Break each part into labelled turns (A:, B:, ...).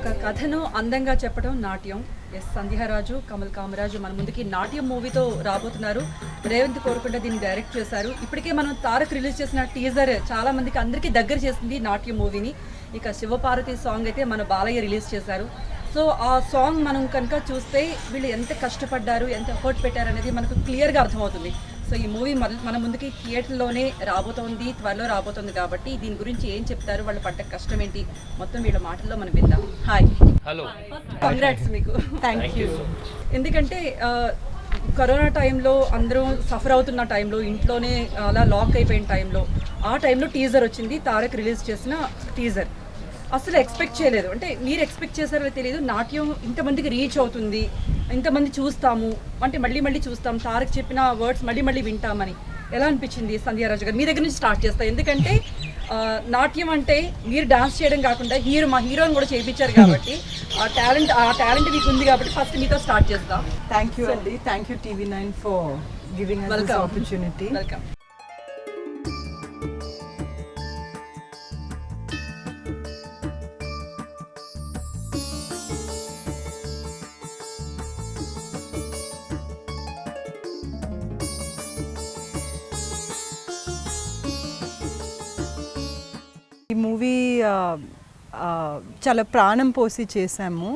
A: ఒక కథను అందంగా చెప్పడం నాట్యం. ఎస్ సంధ్యారాజు, కమల్ కామరాజు మన ముందుకి నాట్యం మూవీతో రాబోతున్నారు. రేవంత్ కోరుకుంటే దీన్ని డైరెక్ట్ చేశారు. ఇప్పటికే మనం తారక్ రిలీజ్ చేసిన టీజర్ చాలా మందికి అందరికీ దగ్గర చేసింది నాట్యం మూవీని. ఇక శివపార్వతి సాంగ్ అయితే మన బాలయ్య రిలీజ్ చేశారు. సో ఆ సాంగ్ మనం కనుక చూస్తే వీళ్ళు ఎంత కష్టపడ్డారు, ఎంత ఎఫర్ట్ పెట్టారు అనేది మనకు క్లియర్గా అర్థమవుతుంది. సో ఈ మూవీ మన ముందుకి థియేటర్లోనే రాబోతోంది, త్వరలో రాబోతుంది. కాబట్టి దీని గురించి ఏం చెప్తారు, వాళ్ళు పడ్డ కష్టం ఏంటి, మొత్తం వీళ్ళ మాటల్లో మనం విందాం. హాయ్,
B: హలో,
A: కంగ్రాట్స్ మీకు.
B: Thank you.
A: ఎందుకంటే కరోనా టైంలో అందరూ సఫర్ అవుతున్న టైంలో, ఇంట్లోనే అలా లాక్ అయిపోయిన టైంలో, ఆ టైంలో టీజర్ వచ్చింది, తారక్ రిలీజ్ చేసిన టీజర్. అసలు ఎక్స్పెక్ట్ చేయలేదు. అంటే మీరు ఎక్స్పెక్ట్ చేశారో తెలియదు, నాట్యం ఇంతమందికి రీచ్ అవుతుంది, ఇంతమంది చూస్తాము అంటే మళ్ళీ చూస్తాం, తారక్ చెప్పిన వర్డ్స్ మళ్ళీ వింటామని ఎలా అనిపించింది సంధ్యారాజు గారు? మీ దగ్గర నుంచి స్టార్ట్ చేస్తాం. ఎందుకంటే నాట్యం అంటే మీరు డాన్స్ చేయడం కాకుండా మా హీరోని కూడా చేయించారు కాబట్టి ఆ టాలెంట్ మీకు ఉంది కాబట్టి ఫస్ట్ మీతో స్టార్ట్ చేస్తాం.
C: థ్యాంక్ యూ అండి. Thank you TV9 for giving us this opportunity.
A: Welcome.
C: ఈ మూవీ చాలా ప్రాణం పోసి చేశాము.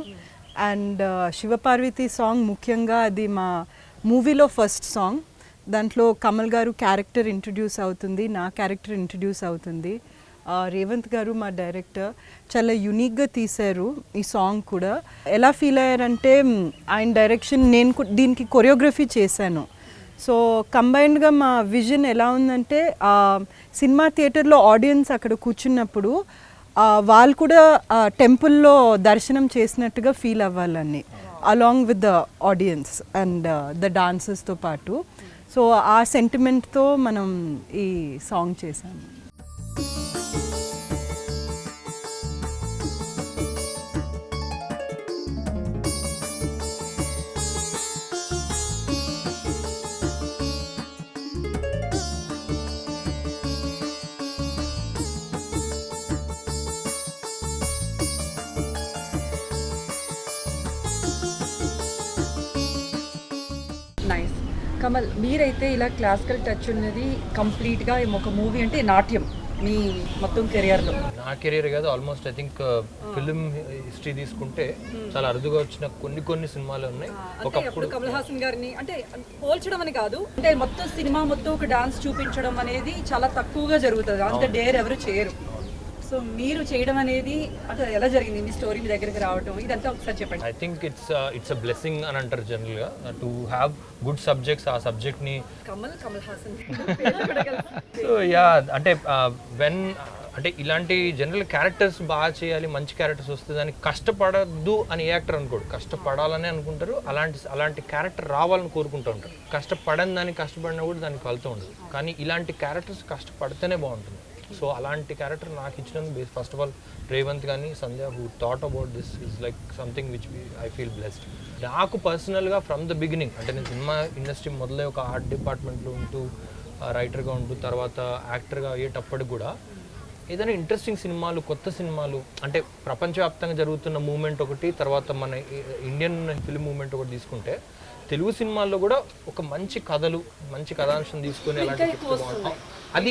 C: అండ్ శివపార్వతి సాంగ్ ముఖ్యంగా అది మా మూవీలో ఫస్ట్ సాంగ్. దాంట్లో కమల్ గారు క్యారెక్టర్ ఇంట్రడ్యూస్ అవుతుంది, నా క్యారెక్టర్ ఇంట్రడ్యూస్ అవుతుంది. రేవంత్ గారు మా డైరెక్టర్ చాలా యునిక్గా తీశారు ఈ సాంగ్ కూడా. ఎలా ఫీల్ అయ్యారంటే ఆయన డైరెక్షన్, నేను దీనికి కొరియోగ్రఫీ చేశాను. సో కంబైన్డ్గా మా విజన్ ఎలా ఉందంటే సినిమా థియేటర్లో ఆడియన్స్ అక్కడ కూర్చున్నప్పుడు వాళ్ళు కూడా టెంపుల్లో దర్శనం చేసినట్టుగా ఫీల్ అవ్వాలని, along with the audience and the డాన్సెస్తో పాటు. సో ఆ సెంటిమెంట్తో మనం ఈ సాంగ్ చేశాము.
A: నైస్. కమల్, మీరైతే ఇలా క్లాసికల్ టచ్ ఉన్నది కంప్లీట్గా ఒక మూవీ అంటే నాట్యం మీ మొత్తం కెరియర్లో.
B: నా కెరీర్ కాదు, almost I think film history తీసుకుంటే చాలా అరుదుగా వచ్చిన కొన్ని సినిమాలు ఉన్నాయి.
A: ఒకప్పుడు కమల్ హాసన్ గారిని అంటే పోల్చడం అని కాదు, అంటే మొత్తం సినిమా మొత్తం ఒక డాన్స్ చూపించడం అనేది చాలా తక్కువగా జరుగుతుంది, అంత డేర్ ఎవరు చేయరు. సో మీరు చేయడం అనేది అంటే ఎలా జరిగింది, మీ స్టోరీ మీ దగ్గరికి రావడం, ఇదంతా ఒకసారి చెప్పండి.
B: I think it's a blessing అని అంటారు జనరల్గా, టు హ్యావ్ గుడ్ సబ్జెక్ట్స్. ఆ సబ్జెక్ట్ని
A: కమల్ హాసన్
B: సో యా అంటే వెన్ అంటే ఇలాంటి జనరల్ క్యారెక్టర్స్ బాగా చేయాలి, మంచి క్యారెక్టర్స్ వస్తే దానికి కష్టపడద్దు అని ఏ యాక్టర్ అనుకోడు, కష్టపడాలని అనుకుంటారు. అలాంటి క్యారెక్టర్ రావాలని కోరుకుంటూ ఉంటారు. కష్టపడని దానికి కష్టపడినా కూడా దానికి ఫలితం ఉండదు. కానీ ఇలాంటి క్యారెక్టర్స్ కష్టపడితేనే బాగుంటుంది. సో అలాంటి క్యారెక్టర్ నాకు ఇచ్చినందుకు ఫస్ట్ ఆఫ్ ఆల్ రేవంత్ కానీ Sandhya who thought about this is like something which I feel blessed. నాకు పర్సనల్గా ఫ్రమ్ ద బిగినింగ్ అంటే నేను సినిమా ఇండస్ట్రీ మొదలై ఒక ఆర్ట్ డిపార్ట్మెంట్లో ఉంటూ రైటర్గా ఉంటూ తర్వాత యాక్టర్గా అయ్యేటప్పటికి కూడా ఏదైనా ఇంట్రెస్టింగ్ సినిమాలు, కొత్త సినిమాలు అంటే ప్రపంచవ్యాప్తంగా జరుగుతున్న మూమెంట్ ఒకటి, తర్వాత మన ఇండియన్ ఫిల్మ్ మూమెంట్ ఒకటి తీసుకుంటే తెలుగు సినిమాల్లో కూడా ఒక మంచి కథలు, మంచి కథాంశం తీసుకొని అలాంటి అది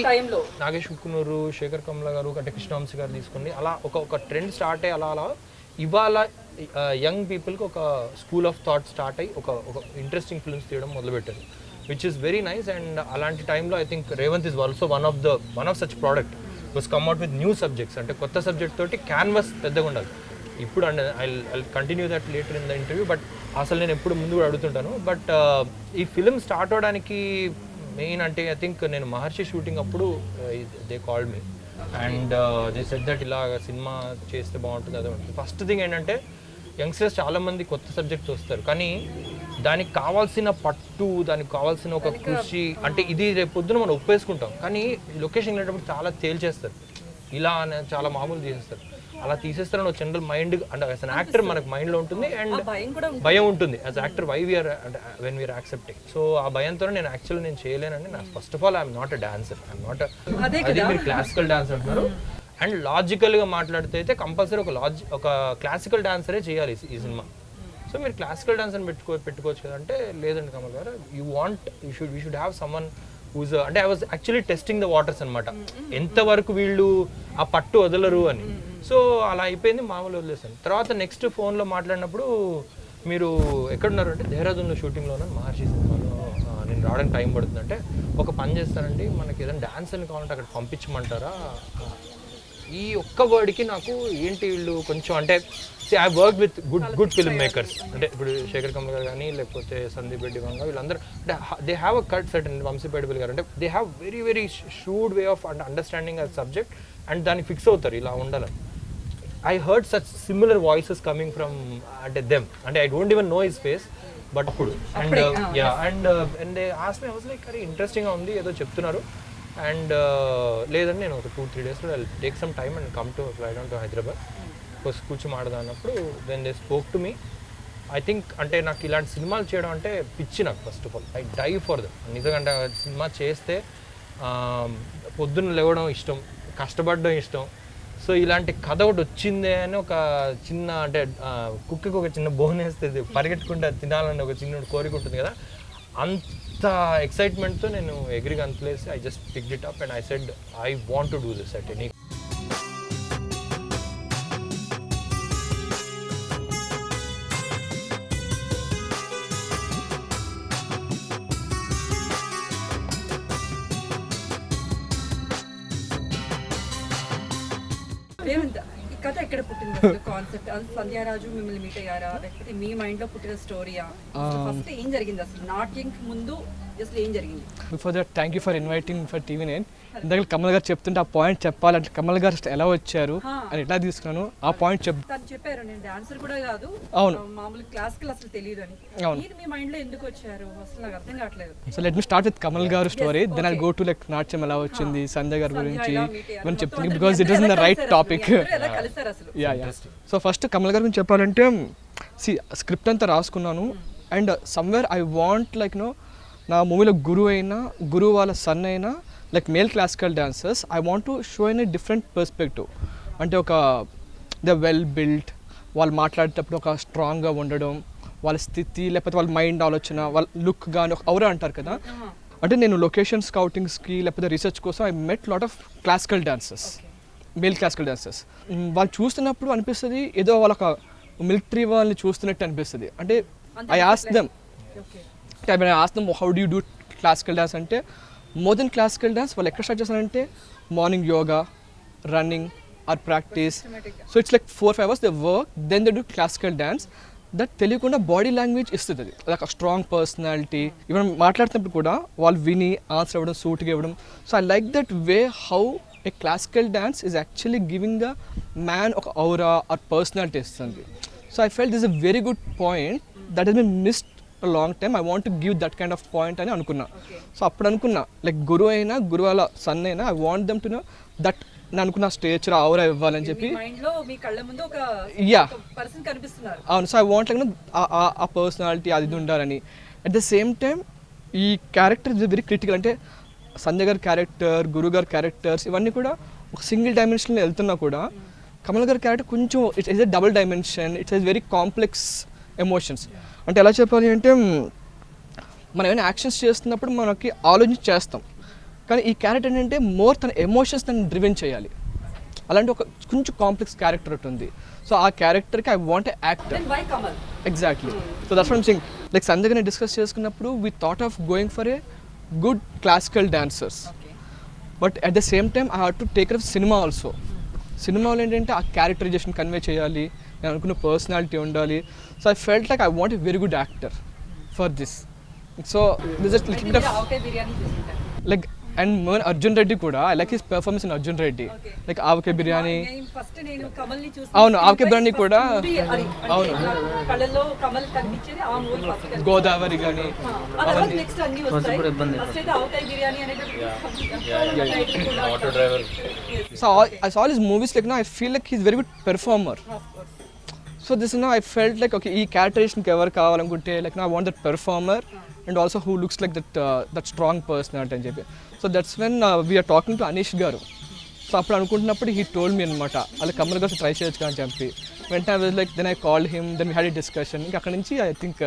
B: నాగేష్ కుక్కునూరు, శేఖర్ కమల గారు అంటే కృష్ణవంశీ గారు తీసుకుని అలా ఒక ట్రెండ్ స్టార్ట్ అయ్యి అలా ఇవాళ యంగ్ పీపుల్కి ఒక స్కూల్ ఆఫ్ థాట్ స్టార్ట్ అయ్యి ఒక ఇంట్రెస్టింగ్ ఫిల్మ్స్ తీయడం మొదలుపెట్టారు, which is very nice. And అలాంటి టైంలో I think Revanth is also one of such product was come out with new subjects. అంటే కొత్త సబ్జెక్ట్ తోటి క్యాన్వాస్ పెద్దగా ఉండాలి. ఇప్పుడు and I continue that later in the interview. But అసలు నేను ఎప్పుడు ముందు కూడా అడుగుతుంటాను. బట్ ఈ ఫిల్మ్ స్టార్ట్ అవడానికి మెయిన్ అంటే ఐ థింక్ నేను మహర్షి షూటింగ్ అప్పుడు they called me and they said that ఇలా సినిమా చేస్తే బాగుంటుంది, అదే ఉంటుంది. ఫస్ట్ థింగ్ ఏంటంటే యంగ్స్టర్స్ చాలామంది కొత్త సబ్జెక్ట్స్ వస్తారు, కానీ దానికి కావాల్సిన పట్టు, దానికి కావాల్సిన ఒక కృషి అంటే ఇది రేపు పొద్దున మనం ఒప్పేసుకుంటాం, కానీ లొకేషన్ వెళ్ళేటప్పుడు చాలా తేల్చేస్తారు, ఇలా చాలా మామూలు చేసేస్తారు. అలా తీసేస్తారని ఒక జనరల్ మైండ్ అంటే యాజ్ అన్ యాక్టర్ మనకు మైండ్లో ఉంటుంది అండ్ భయం ఉంటుంది as actor why we are when we are accepting. So ఆ భయంతో నేను యాక్చువల్లీ నేను చేయలేనండి. నాకు first of all I'm not a dancer, I'm not అది మీరు క్లాసికల్ డాన్స్ అంటున్నారు. అండ్ లాజికల్గా మాట్లాడితే అయితే కంపల్సరీ ఒక క్లాసికల్ డాన్సరే చేయాలి ఈ సినిమా. సో మీరు క్లాసికల్ డాన్స్ అని పెట్టుకోవచ్చు కదంటే లేదండి Kamal garu, you should have someone who's అంటే I was actually testing the waters అనమాట, ఎంతవరకు వీళ్ళు ఆ పట్టు వదలరు అని. సో అలా అయిపోయింది, మామూలు వదిలేసాను. తర్వాత నెక్స్ట్ ఫోన్లో మాట్లాడినప్పుడు మీరు ఎక్కడున్నారు అంటే దేహరాదూన్లో షూటింగ్లోనే మహర్షి సినిమాలో నేను రావడానికి టైం పడుతుందంటే ఒక పని చేస్తానండి, మనకి ఏదైనా డాన్స్ అని కావాలంటే అక్కడ పంపించమంటారా. ఈ ఒక్క వర్డ్కి నాకు ఏంటి వీళ్ళు కొంచెం అంటే I work with good film makers, అంటే ఇప్పుడు శేఖర్ కమల్ గారు కానీ లేకపోతే సందీప్ రెడ్డి వంగ వీళ్ళందరూ అంటే they have a cut set and Vamsipetapalli garu అంటే they have very sorted way of understanding a subject and దాన్ని ఫిక్స్ అవుతారు ఇలా ఉండాలని. I heard such similar voices coming from them, and I don't even know his face, but and they asked me, I was like, "Very interesting undi edo cheptunnaru," and ledandi nenu oka 2-3 days lo I'll take some time and fly down to Hyderabad because kuchu maadada annappudu then they spoke to me. I think ante నాకు ఇలాంటి సినిమాలు చేయడం అంటే పిచ్చి నాకు. First of all I die for them. నిజంగా సినిమా చేస్తే పొద్దున్న లేవడం ఇష్టం, కష్టపడడం ఇష్టం. సో ఇలాంటి కథ ఒకటి వచ్చిందే అని ఒక చిన్న అంటే కుక్కకి ఒక చిన్న బోన్ వేస్తే పరిగెట్టుకుంటే తినాలని ఒక చిన్న కోరిక ఉంటుంది కదా, అంత ఎక్సైట్మెంట్తో నేను ఎగ్రికి అంతలేసి I just picked it up and I said I want to do this at any.
A: ఈ కథ ఎక్కడ పుట్టింది కాన్సెప్ట్? సంధ్యారాజు మిమ్మల్ని మీట్ అయ్యారా లేకపోతే మీ మైండ్ లో పుట్టిన స్టోరీయా? ఫస్ట్ ఏం జరిగింది అసలు నాట్యంకి ముందు అసలు ఏం జరిగింది?
D: Before that thank you for inviting for TV9. ఇందాక కమల్ గారు చెప్తుంటే ఆ పాయింట్ చెప్పాలంటే కమల్ గారు ఎలా వచ్చారు అని ఎట్లా తీసుకున్నాను ఆ పాయింట్
A: చెప్పారు. నేను డాన్సర్ కూడా కాదు,
D: అవును,
A: మామూలు క్లాసికల్ అసలు తెలియదు అని. మీరు మీ మైండ్ లో ఎందుకు వచ్చారు అసలు నాకు అర్థం కావట్లేదు.
D: So let me start with Kamal garu story, then I go to like Natyam ఎలా వచ్చింది, సంధ్య గారి గురించి మనం చెప్తుంది because it is in the right topic. Yeah yeah. So first Kamal గారి గురించి చెప్పాలంటే స్క్రిప్ట్ అంతా రాసుకున్నాను and somewhere I want like నా మూవీలో గురువు వాళ్ళ సన్ అయినా like male classical dancers I want to show in a different perspective. అంటే ఒక ద వెల్ బిల్ట్, వాళ్ళు మాట్లాడేటప్పుడు ఒక స్ట్రాంగ్గా ఉండడం, వాళ్ళ స్థితి లేకపోతే వాళ్ళ మైండ్ ఆలోచన, వాళ్ళ లుక్ కానీ ఒక ఔరా అంటారు కదా. అంటే నేను లొకేషన్ స్కౌటింగ్స్కి లేకపోతే రీసెర్చ్ కోసం I met lot of classical dancers, male classical dancers. వాళ్ళు చూస్తున్నప్పుడు అనిపిస్తుంది ఏదో వాళ్ళొక మిలిటరీ వాళ్ళని చూస్తున్నట్టు అనిపిస్తుంది. అంటే I ask them how do you do classical dance అంటే మోర్ దెన్ క్లాసికల్ డాన్స్ వాళ్ళు ఎక్కడ స్టార్ట్ చేస్తారంటే morning yoga, running or practice. So it's like 4-5 hours they work, then they do classical dance. That తెలియకుండా body language ఇస్తుంది, అది like strong personality. Even మాట్లాడుతున్నప్పుడు కూడా వాళ్ళు విని ఆన్సర్ ఇవ్వడం, సూట్గా ఇవ్వడం. So I like that way how a classical dance is actually giving the man ఒక ఔరా ఆర్ పర్సనాలిటీ ఇస్తుంది. So I felt this a very good point that he's been missed long time. I want to give that kind of point అని అనుకున్నా. So అప్పుడు అనుకున్నా like గురువు అయినా గురువు వాళ్ళ సన్ అయినా I want them to know that నేను అనుకున్న స్టేచర్ ఆవరా ఇవ్వాలని చెప్పి. అవును. సో ఐ వాంట్ లైక్ ఆ పర్సనాలిటీ అది ఉండాలని. అట్ ద సేమ్ టైమ్ ఈ క్యారెక్టర్ ఇస్ వెరీ క్రిటికల్. అంటే సంజయ్ గారి క్యారెక్టర్, గురువు గారి క్యారెక్టర్స్ ఇవన్నీ కూడా ఒక సింగిల్ డైమెన్షన్లో వెళ్తున్నా కూడా కమల్ గారి క్యారెక్టర్ కొంచెం it's is a double dimension, it's is very complex emotions. అంటే ఎలా చెప్పాలి అంటే మనం ఏమైనా యాక్షన్స్ చేస్తున్నప్పుడు మనకి ఆలోచించి చేస్తాం, కానీ ఈ క్యారెక్టర్ ఏంటంటే మోర్ తన ఎమోషన్స్ తను డ్రివెన్ చేయాలి. అలాంటి ఒక కొంచెం కాంప్లెక్స్ క్యారెక్టర్ ఒకటి ఉంది. సో ఆ క్యారెక్టర్కి I want a actor. Exactly. So that's what I'm saying. Like Sanjay గారిని డిస్కస్ చేసుకున్నప్పుడు we thought of going for a good classical dancers, but at the same time I have to take care of cinema also. సినిమాలో ఏంటంటే ఆ characterisation convey చేయాలి, నేను అనుకున్న personality ఉండాలి. So I felt like I want a very good actor for this. So this is little bit of like and మోన్ అర్జున్ రెడ్డి కూడా I like his performance in Arjun Reddy, like Avakai Biryani. అవును, ఆవకే బిర్యానీ కూడా. అవును, గోదావరి కానీ. So I saw his movies like now I feel like he's very good performer. So this now I felt like okay, ఈ క్యారెక్టరైజేషన్కి ఎవరు కావాలనుకుంటే like now I want that performer and also who looks like that strong personality అని చెప్పి. So that's when we are talking to Anish garu. So అప్పుడు అనుకుంటున్నప్పుడు he told me అనమాట అలా కమల్ గారు ట్రై చేయొచ్చు అని చెప్పి వెంటనే like then I called him then we had a discussion ఇంకా అక్కడ నుంచి I think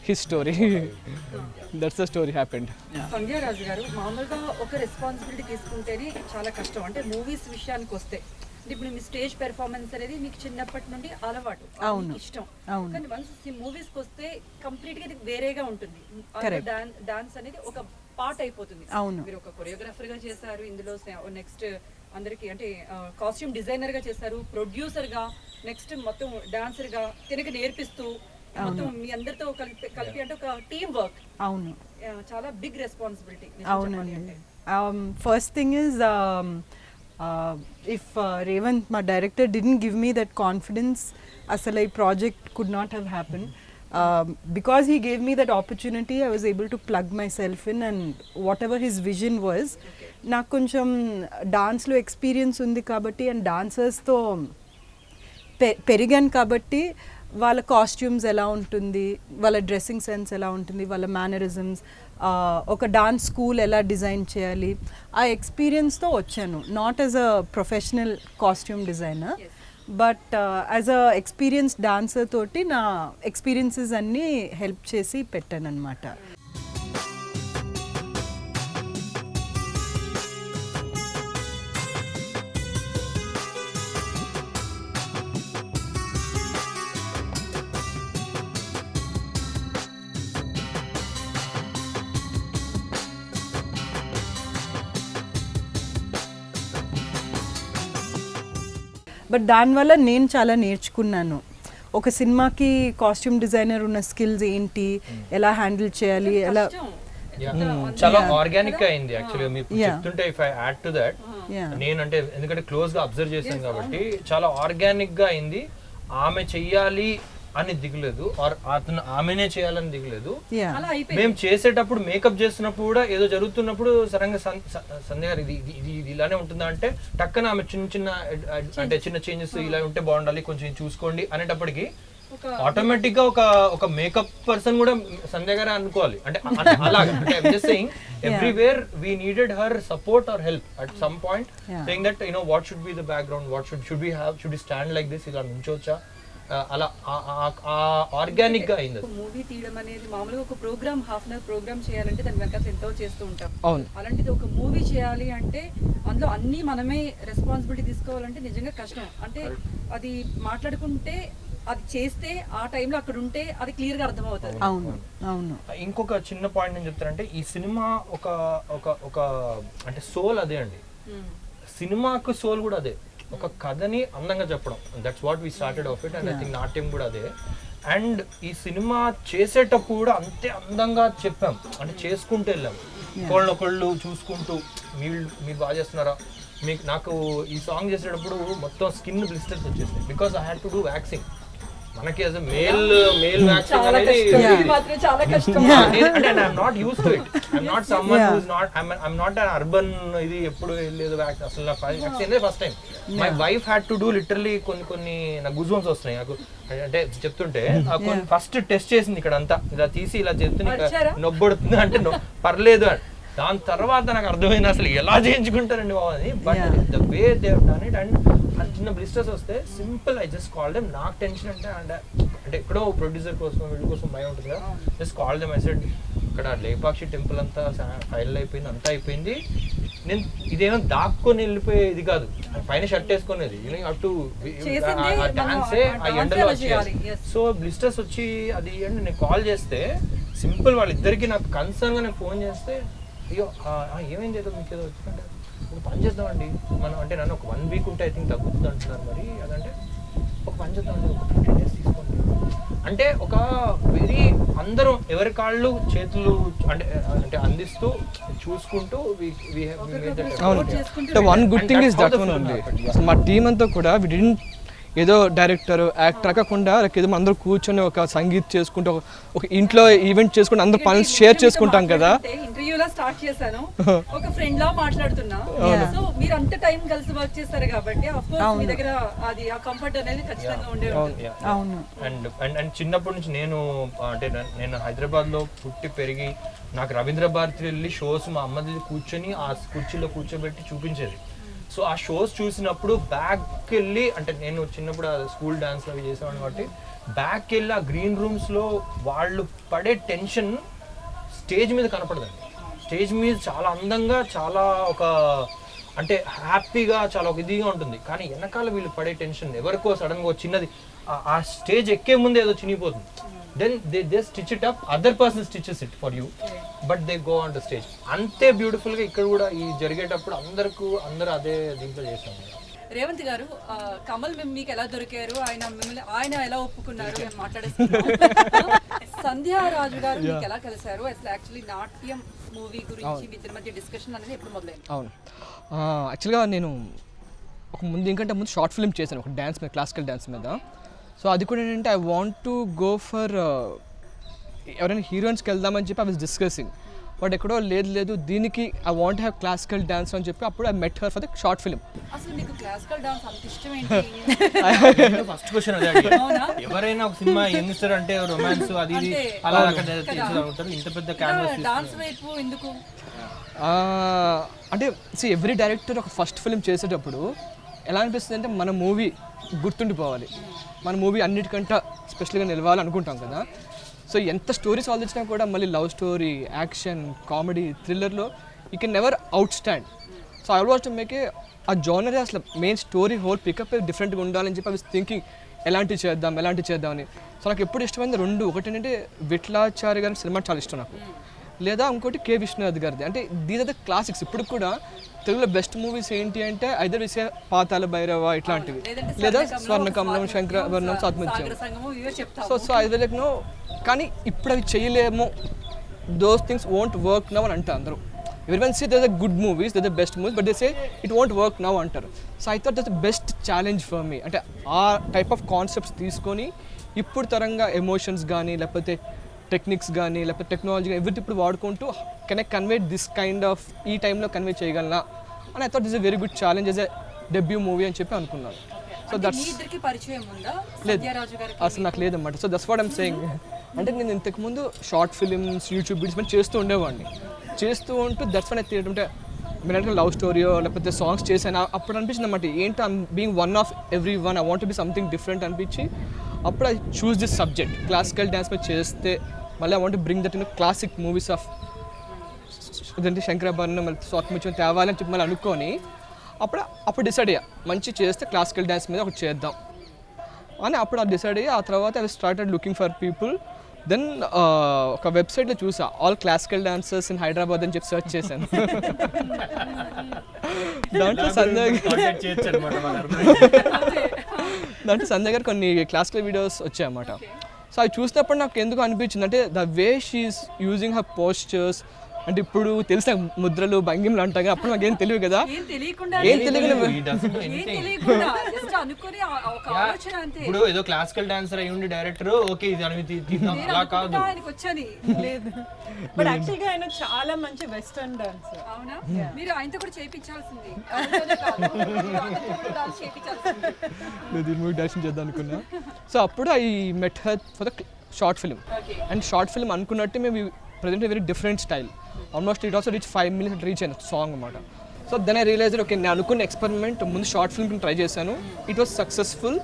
D: his story that's the story happened.
A: Sandhya Raju garu, మామూలుగా ఒక రెస్పాన్సిబిలిటీ తీసుకుంటేనే చాలా కష్టం. అంటే మూవీస్ విషయానికి వస్తే ఇప్పుడు మీ స్టేజ్ పెర్ఫార్మెన్స్ అనేది మీకు చిన్నప్పటి నుండి అలవాటు, ఇష్టం. కానీ వన్స్ మూవీస్ కి వస్తే కంప్లీట్ గా ఇది వేరేగా ఉంటుంది. డాన్స్ అనేది ఒక పార్ట్ అయిపోతుంది. మీరు ఒక కొరియోగ్రాఫర్ గా చేశారు, ఇందులో నెక్స్ట్ అందరికి అంటే కాస్ట్యూమ్ డిజైనర్ గా చేశారు, ప్రొడ్యూసర్ గా, నెక్స్ట్ మొత్తం డాన్సర్ గా తినక నేర్పిస్తూ మొత్తం మీ అందరితో కలిపి అంటే ఒక టీమ్ వర్క్. అవును, చాలా బిగ్ రెస్పాన్సిబిలిటీ. అవునండి.
C: First thing is if Revant, my director, didn't give me that confidence, asala project could not have happened. Because he gave me that opportunity, I was able to plug myself in, and whatever his vision was, నాకు కొంచెం డాన్స్లో experience ఉంది కాబట్టి and డాన్సర్స్తో పెరిగాను కాబట్టి వాళ్ళ costumes ఎలా ఉంటుంది, వాళ్ళ డ్రెస్సింగ్ సెన్స్ ఎలా ఉంటుంది, వాళ్ళ మేనరిజమ్స్, ఒక డాన్స్ స్కూల్ ఎలా డిజైన్ చేయాలి, ఆ ఎక్స్పీరియన్స్తో వచ్చాను. Not as a professional costume designer, but as a experience dancer తోటి నా ఎక్స్పీరియన్సెస్ అన్నీ హెల్ప్ చేసి పెట్టాను అనమాట. బట్ దానివల్ల నేను చాలా నేర్చుకున్నాను. ఒక సినిమాకి కాస్ట్యూమ్ డిజైనర్ ఉన్న స్కిల్స్ ఏంటి, ఎలా హ్యాండిల్ చేయాలి, ఎలా
B: చాలా ఆర్గానిక్ గా అయింది. యాక్చువల్లీ మీరు చెప్తుంటే if I add to that, నేనంటే ఎందుకంటే క్లోజ్ గా అబ్జర్వ్ చేశాను కాబట్టి చాలా ఆర్గానిక్ గా అయింది. ఆమె చెయ్యాలి అని దిగులేదు, ఆర్ అతను ఆమెనే చేయాలని దిగులేదు. మేము చేసేటప్పుడు మేకప్ చేస్తున్నప్పుడు కూడా ఏదో జరుగుతున్నప్పుడు సడన్గా సంధ్య గారు ఇది ఇలానే ఉంటుందా అంటే టక్కన ఆమె చిన్న అంటే చిన్న చేంజెస్ ఇలా ఉంటే బాగుండాలి, కొంచెం చూసుకోండి అనేటప్పటికి ఆటోమేటిక్ గా ఒక మేకప్ పర్సన్ కూడా సంధ్య గారే అనుకోవాలి. అంటే అలాగే అంటే saying everywhere we needed her support or help at some point, saying that you know what should be the background, what should we have, should we stand like this, ఇలా నుంచోవచ్చా, అలా organic గా అయింది.
A: మూవీ తీయడం అనేది మామూలుగా ఒక programme, half an hour programme చేయాలంటే దాని వెనకాల ఎంతో చేస్తూ ఉంటాం. అలాంటిది ఒక మూవీ చేయాలి అంటే అందులో అన్ని మనమే రెస్పాన్సిబిలిటీ తీసుకోవాలంటే నిజంగా కష్టం. అంటే అది మాట్లాడుకుంటే అది చేస్తే ఆ టైంలో అక్కడ ఉంటే అది క్లియర్ గా అర్థమవుతుంది.
C: అవును అవును.
B: ఇంకొక చిన్న పాయింట్ నేను చెప్తానంటే ఈ సినిమా ఒక అంటే సోల్ అదే అండి. సినిమాకు సోల్ కూడా అదే, ఒక కథని అందంగా చెప్పడం. That's what we started off it, and I think నాట్యం కూడా అదే. అండ్ ఈ సినిమా చేసేటప్పుడు కూడా అంతే అందంగా చెప్పాం, అంటే చేసుకుంటూ వెళ్ళాం, ఒకళ్ళు చూసుకుంటూ మీరు బాగా చేస్తున్నారా, మీకు నాకు ఈ సాంగ్ చేసేటప్పుడు మొత్తం స్కిన్ బ్లిస్టర్స్ వచ్చేస్తాయి because I had to do waxing. మనకి యాజ్ మేల్ వ్యాక్సింగ్ అనేది
A: చాలా కష్టం.
B: అంటే I'm not used to it, I'm not someone who is not, I'm not an urban ఇది ఎప్పుడు వెళ్ళలేదు వ్యాక్స్, అసలు నా waxing first time. My wife had to do literally కొన్ని నాకు గూస్ బంప్స్ వస్తున్నాయి నాకు అంటే చెప్తుంటే. ఫస్ట్ టెస్ట్ చేసింది ఇక్కడ అంతా, ఇలా తీసి ఇలా చెప్తుంది నొబ్బడుతుంది అంటే పర్లేదు అని. దాని తర్వాత నాకు అర్థమైంది అసలు ఎలా చేయించుకుంటారండి బాబు అని. But the way they have done it, and చిన్న బ్లిస్టర్స్ వస్తే simple I just call them. నాకు టెన్షన్ అంటే ఎక్కడో ప్రొడ్యూసర్ కోసం వీడి కోసం భయం ఉంటుంది కదా, just call them. I said ఇక్కడ లేపాక్షి టెంపుల్ అంతా ఫైనల్ అయిపోయింది, అంతా అయిపోయింది. నేను ఇదేమో దాక్కొని వెళ్ళిపోయే ఇది కాదు, పైన షర్ట్ వేసుకునేది, అటు డాన్సే ఆ ఎండలో వచ్చేయాలి. సో బ్లిస్టర్స్ వచ్చి అది అంటే నేను కాల్ చేస్తే సింపుల్ వాళ్ళిద్దరికి నాకు కన్సర్న్ గా నేను ఫోన్ చేస్తే అయ్యో ఏమేం చేద్దాం మీకు ఏదో వచ్చిందంటే ఒక పని చేద్దామండి మనం, అంటే నన్ను ఒక 1 వీక్ ఉంటే ఐ థింక్ తగ్గుతుంది అంటున్నారు. మరి అదంటే ఒక పని చేద్దామండి, ఒక 15 days తీసుకోండి అంటే ఒక వెరీ అందరం ఎవరి కాళ్ళు చేతులు అంటే అందిస్తూ చూసుకుంటూ
D: one good thing is that one only. మా టీం అంతా కూడా వి డిడ్ంట్ ఏదో డైరెక్టర్ యాక్టర్ కాకుండా ఏదో అందరూ కూర్చొని ఒక సంగీత్ చేసుకుంటూ ఒక ఇంట్లో ఈవెంట్ చేసుకుంటూ అందరూ పనులు షేర్ చేసుకుంటాం కదా.
A: ఇంటర్వ్యూలో స్టార్ట్ చేశాను, ఒక ఫ్రెండ్ లా మాట్లాడుతున్నా. సో మీరు అంత టైం కలిసి వర్క్ చేస్తారు కాబట్టి ఆఫ్ కోర్స్ మీ దగ్గర అది ఆ కంఫర్ట్ అనేది ఖచ్చితంగా ఉండే ఉంటుంది.
C: అవును.
B: అండ్ చిన్నప్పటి నుంచి నేను హైదరాబాద్ లో పుట్టి పెరిగి నాకు రవీంద్ర భారతి వెళ్ళి షోస్ మా అమ్మ కూర్చొని ఆ కుర్చీలో కూర్చోబెట్టి చూపించేది. సో ఆ షోస్ చూసినప్పుడు బ్యాక్కి వెళ్ళి, అంటే నేను చిన్నప్పుడు స్కూల్ డాన్స్లో అవి చేసేవాడిని కాబట్టి బ్యాక్కి వెళ్ళి ఆ గ్రీన్ రూమ్స్లో వాళ్ళు పడే టెన్షన్ స్టేజ్ మీద కనపడదండి. స్టేజ్ మీద చాలా అందంగా, చాలా ఒక అంటే హ్యాపీగా, చాలా ఒక ఇదిగా ఉంటుంది. కానీ వెనకాల వీళ్ళు పడే టెన్షన్ ఎవరికో సడన్గా చిన్నది ఆ స్టేజ్ ఎక్కే ముందు ఏదో చినిగిపోతుంది. Then they stitch it up, other person stitches it for you, but they go on the stage. అంతే బ్యూటిఫుల్గా ఇక్కడ కూడా ఈ జరిగేటప్పుడు అందరూ అదే దీంట్లో చేస్తాము.
A: రేవంత్ గారు, కమల్ మీకు ఎలా దొరికారు, ఆయన ఎలా ఒప్పుకున్నారు మేము మాట్లాడేస్తున్నాం. సంధ్యారాజు గారు మీకు ఎలా కలిశారు, అసలు యాక్చువల్లీ నాట్యం మూవీ గురించి మీ ఇద్దరి మధ్య డిస్కషన్ అనేది ఎప్పుడు మొదలైంది?
D: అవును, యాక్చువల్గా నేను ఇంకంటే ముందు షార్ట్ ఫిల్మ్ చేశాను ఒక డ్యాన్స్ మీద, క్లాసికల్ డ్యాన్స్ మీద. సో అది కూడా ఏంటంటే I want to go for ఎవరైనా హీరోయిన్స్కి వెళ్దామని చెప్పి ఐ వాజ్ డిస్కసింగ్, బట్ ఎక్కడో లేదు దీనికి I want have classical dance అని చెప్పి అప్పుడు I met her for the short film.
A: అసలు మీకు క్లాసికల్ డాన్స్ అంత ఇష్టం ఏంటి?
B: ఫస్ట్ క్వశ్చన్ అదే. ఎవరైనా ఒక సినిమా యంగ్స్టర్ అంటే రొమాన్స్ అది అలా ఇంత పెద్ద క్యాన్వాస్
A: డాన్స్ వైపు ఎందుకు?
D: అంటే ఎవ్రీ డైరెక్టర్ ఒక ఫస్ట్ ఫిల్మ్ చేసేటప్పుడు ఎలా అనిపిస్తుంది అంటే మన మూవీ గుర్తుండిపోవాలి, మన మూవీ అన్నిటికంటే స్పెషల్గా నిలవాలి అనుకుంటాం కదా. సో ఎంత స్టోరీస్ ఆలోచించినా కూడా మళ్ళీ లవ్ స్టోరీ, యాక్షన్, కామెడీ, థ్రిల్లర్లో you can never out stand. So I want to make ఆ జోనర్ అసలు మెయిన్ స్టోరీ హోల్ పికప్ డిఫరెంట్గా ఉండాలని చెప్పి ఐ వాస్ థింకింగ్ ఎలాంటివి చేద్దామని. సో నాకు ఎప్పుడు ఇష్టమైంది రెండు, ఒకటి ఏంటంటే విఠలాచార్య గారి సినిమా చాలా ఇష్టం నాకు, లేదా ఇంకోటి కె విశ్వనాథ్ గారిది. అంటే దీస్ ఆర్ ద క్లాసిక్స్. ఇప్పుడు కూడా తెలుగులో బెస్ట్ మూవీస్ ఏంటి అంటే ఐదర్ విషయ పాతాళ భైరవ ఇట్లాంటివి, లేదా Swarnakamalam, Sankarabharanam, Swathimuthyam. So I will know, కానీ ఇప్పుడు అవి చేయలేము, those things won't work now అని అంటారు అందరూ. Everyone say there are good movies, there are best movies, but they say it won't work now అంటారు. So I thought that's the best challenge for me. అంటే ఆ type of concepts తీసుకొని ఇప్పుడు తరంగా emotions కానీ, లేకపోతే టెక్నిక్స్ కానీ, లేకపోతే technology కానీ ఎవరి ఇప్పుడు వాడుకుంటూ can I convey this kind of ఈ టైంలో కన్వే చేయగలనా అని I thought this a very good challenge as a debut movie అని చెప్పి అనుకున్నాను. సో దట్స్ లేదు, అసలు నాకు లేదన్నమాట. So that's what I'm saying. అంటే నేను ఇంతకుముందు షార్ట్ ఫిలిమ్స్, యూట్యూబ్ వీడియోస్ చేస్తూ ఉండేవాడిని. చేస్తూ ఉంటూ దట్స్ వన్ అయితే అంటే మీరు లవ్ స్టోరీయో లేకపోతే సాంగ్స్ చేశాను. అప్పుడు అనిపించింది అన్నమాట, ఏంటి I'm being one of every one, I want be something different అనిపించి అప్పుడు I choose this subject. Classical dance మీద చేస్తే మళ్ళీ I want bring that in classic movies of ఇదంటే శంకరాభరణం, మళ్ళీ స్వాత్ముత్యం తేవాలని చెప్పి మళ్ళీ అనుకొని అప్పుడు డిసైడ్ అయ్యా మంచి చేస్తే క్లాసికల్ డ్యాన్స్ మీద ఒకటి చేద్దాం అని. అప్పుడు డిసైడ్ అయ్యి ఆ తర్వాత I started looking for people. Then ఒక వెబ్సైట్లో చూసా all classical dancers in Hyderabad అని చెప్పి సెర్చ్ చేశాను. దాంట్లో సంధ్య గారు కొన్ని క్లాసికల్ వీడియోస్ వచ్చాయన్నమాట. సో అవి చూసినప్పుడు నాకు ఎందుకు అనిపించింది అంటే the way she is using her postures. అంటే ఇప్పుడు తెలిసిన ముద్రలు, భంగిమలు అంటాగా, అప్పుడు నాకేం తెలియదు కదా, ఏం తెలియకుండా
B: ఇప్పుడు ఏదో క్లాసికల్ డాన్సర్ అయి ఉండి డైరెక్టర్ ఓకే ఇది అలా కాదు.
C: బట్ యాక్చువల్గా ఆయన చాలా మంచి వెస్టర్న్ డాన్సర్.
A: అవునా? మీరు ఆయనతో కూడా చేయించాల్సింది.
D: మూవీ డైరెక్షన్ చేద్దాం అనుకున్నా. సో అప్పుడు I met her for the short film. And short film అనుకున్నట్టు మేము present very different style. Almost it also reach 5 million reach అయిన సాంగ్ అన్నమాట. So then I realise okay నేను అనుకున్న ఎక్స్పెరిమెంట్ ముందు షార్ట్ ఫిల్మ్ ట్రై చేశాను, it was successful.